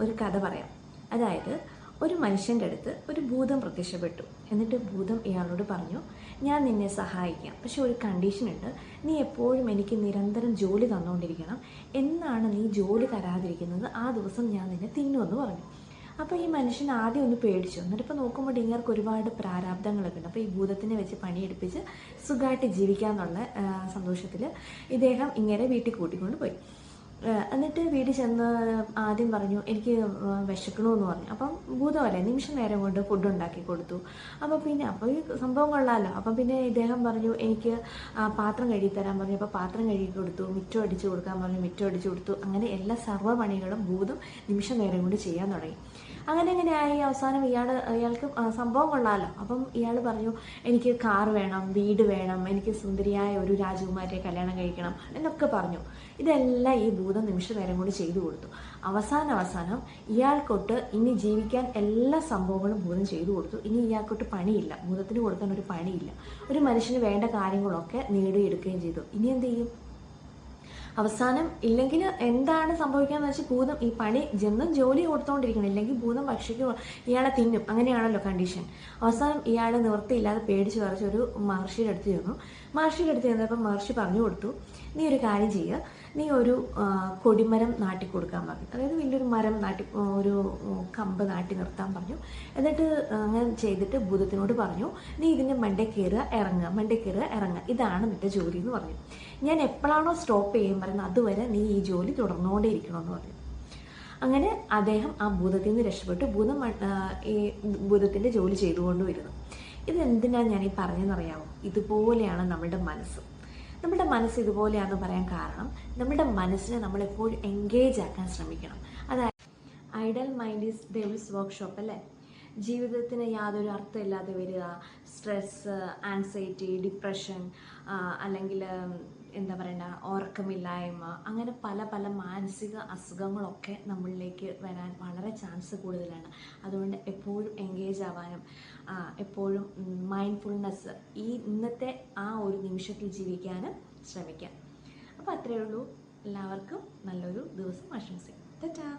ഒരു കഥ പറയാം. അതായത് ഒരു മനുഷ്യൻ്റെ അടുത്ത് ഒരു ഭൂതം പ്രത്യക്ഷപ്പെട്ടു. എന്നിട്ട് ഭൂതം ഇയാളോട് പറഞ്ഞു, ഞാൻ നിന്നെ സഹായിക്കാം, പക്ഷെ ഒരു കണ്ടീഷൻ ഉണ്ട്. നീ എപ്പോഴും എനിക്ക് നിരന്തരം ജോലി തന്നുകൊണ്ടിരിക്കണം. എന്നാണ് നീ ജോലി തരാതിരിക്കുന്നത് ആ ദിവസം ഞാൻ നിന്നെ തിന്നുമെന്ന് പറഞ്ഞു. അപ്പോൾ ഈ മനുഷ്യൻ ആദ്യം ഒന്ന് പേടിച്ചു. എന്നിട്ടിപ്പോൾ നോക്കുമ്പോൾ ഇങ്ങർക്ക് ഒരുപാട് പ്രാരാബ്ദങ്ങളൊക്കെ ഉണ്ട്. അപ്പോൾ ഈ ഭൂതത്തിനെ വെച്ച് പണിയെടുപ്പിച്ച് സുഖമായിട്ട് ജീവിക്കാമെന്നുള്ള സന്തോഷത്തിൽ ഇദ്ദേഹം ഇങ്ങനെ വീട്ടിൽ കൂട്ടിക്കൊണ്ട് പോയി. എന്നിട്ട് വീട്ടിൽ ചെന്ന് ആദ്യം പറഞ്ഞു, എനിക്ക് വിശക്കണമെന്ന് പറഞ്ഞു. അപ്പം ഭൂതമല്ലേ, നിമിഷ നേരം കൊണ്ട് ഫുഡ് ഉണ്ടാക്കി കൊടുത്തു. അപ്പോൾ ഈ സംഭവം കൊള്ളാമല്ലോ. അപ്പം പിന്നെ ഇദ്ദേഹം പറഞ്ഞു, എനിക്ക് പാത്രം കഴുകി തരാൻ പറഞ്ഞു. അപ്പോൾ പാത്രം കഴുകി കൊടുത്തു. മിറ്റം അടിച്ചു കൊടുക്കാൻ പറഞ്ഞു, മിറ്റം അടിച്ചു കൊടുത്തു. അങ്ങനെ എല്ലാ സർവ്വ പണികളും ഭൂതം നിമിഷ നേരം കൊണ്ട് ചെയ്യാൻ തുടങ്ങി. അങ്ങനെ ആയി. അവസാനം ഇയാൾക്ക് സംഭവം കൊള്ളാമല്ലോ. അപ്പം ഇയാൾ പറഞ്ഞു, എനിക്ക് കാർ വേണം, വീട് വേണം, എനിക്ക് സുന്ദരിയായ ഒരു രാജകുമാരിയെ കല്യാണം കഴിക്കണം എന്നൊക്കെ പറഞ്ഞു. ഇതെല്ലാം ഈ ഭൂതം നിമിഷ നേരം കൊണ്ട് ചെയ്തു കൊടുത്തു. അവസാനം ഇയാൾക്കൊട്ട് ഇനി ജീവിക്കാൻ എല്ലാ സംഭവങ്ങളും ഭൂതം ചെയ്തു കൊടുത്തു. ഇനി ഇയാൾക്കൊട്ട് പണിയില്ല, ഭൂതത്തിന് കൊടുക്കാൻ ഒരു പണിയില്ല. ഒരു മനുഷ്യന് വേണ്ട കാര്യങ്ങളൊക്കെ നേടിയെടുക്കുകയും ചെയ്തു. ഇനി എന്ത് ചെയ്യും? അവസാനം ഇല്ലെങ്കിൽ എന്താണ് സംഭവിക്കാന്ന് വെച്ചാൽ ഭൂതം ഈ പണി ചെന്നും ജോലി കൊടുത്തോണ്ടിരിക്കണം, ഇല്ലെങ്കിൽ ഭൂതം ഭക്ഷിക്കും, ഇയാളെ തിന്നും. അങ്ങനെയാണല്ലോ കണ്ടീഷൻ. അവസാനം ഇയാൾ നിവൃത്തിയില്ലാതെ പേടിച്ച് പറിച്ച് ഒരു മഹർഷിയുടെ അടുത്ത് ചെന്നു. ചെന്നപ്പോൾ മഹർഷി പറഞ്ഞു കൊടുത്തു, നീ ഒരു കാര്യം ചെയ്യുക, നീ ഒരു കൊടിമരം നാട്ടി കൊടുക്കാൻ പറഞ്ഞു. അതായത് വലിയൊരു മരം ഒരു കമ്പ് നാട്ടി നിർത്താൻ പറഞ്ഞു. എന്നിട്ട് അങ്ങനെ ചെയ്തിട്ട് ഭൂതത്തിനോട് പറഞ്ഞു, നീ ഇതിൻ്റെ മണ്ടേ കയറുക ഇറങ്ങുക, ഇതാണ് നിന്റെ ജോലി എന്ന് പറഞ്ഞു. ഞാൻ എപ്പോഴാണോ സ്റ്റോപ്പ് ചെയ്യാൻ പറയുന്നത് അതുവരെ നീ ഈ ജോലി തുടർന്നുകൊണ്ടേ ഇരിക്കണമെന്ന് പറഞ്ഞു. അങ്ങനെ അദ്ദേഹം ആ ഭൂതത്തിൽ നിന്ന് രക്ഷപ്പെട്ടു. ഈ ഭൂതത്തിൻ്റെ ജോലി ചെയ്തുകൊണ്ടുവരുന്നു. ഇതെന്തിനാണ് ഞാൻ ഈ പറഞ്ഞതെന്നറിയാമോ? ഇതുപോലെയാണ് നമ്മുടെ മനസ്സ് ഇതുപോലെയാണെന്ന് പറയാൻ കാരണം, നമ്മുടെ മനസ്സിനെ നമ്മളെപ്പോഴും എൻഗേജ് ആക്കാൻ ശ്രമിക്കണം. അതായത് idle mind is devil's workshop അല്ലേ? ജീവിതത്തിന് യാതൊരു അർത്ഥമില്ലാതെ വരിക, സ്ട്രെസ്, ആൻസൈറ്റി, ഡിപ്രഷൻ, അല്ലെങ്കിൽ എന്താ പറയണ്ട, ഉറക്കമില്ലായ്മ, അങ്ങനെ പല മാനസിക അസുഖങ്ങളൊക്കെ നമ്മളിലേക്ക് വരാൻ വളരെ ചാൻസ് കൂടുതലാണ്. അതുകൊണ്ട് എപ്പോഴും എൻഗേജ് ആവാനും എപ്പോഴും മൈൻഡ്ഫുൾനെസ് ഈ ഇന്നത്തെ ആ ഒരു നിമിഷത്തിൽ ജീവിക്കാനും ശ്രമിക്കാം. അപ്പോൾ അത്രയേ ഉള്ളൂ. എല്ലാവർക്കും നല്ലൊരു ദിവസം ആശംസിക്കാം. ടാറ്റാ.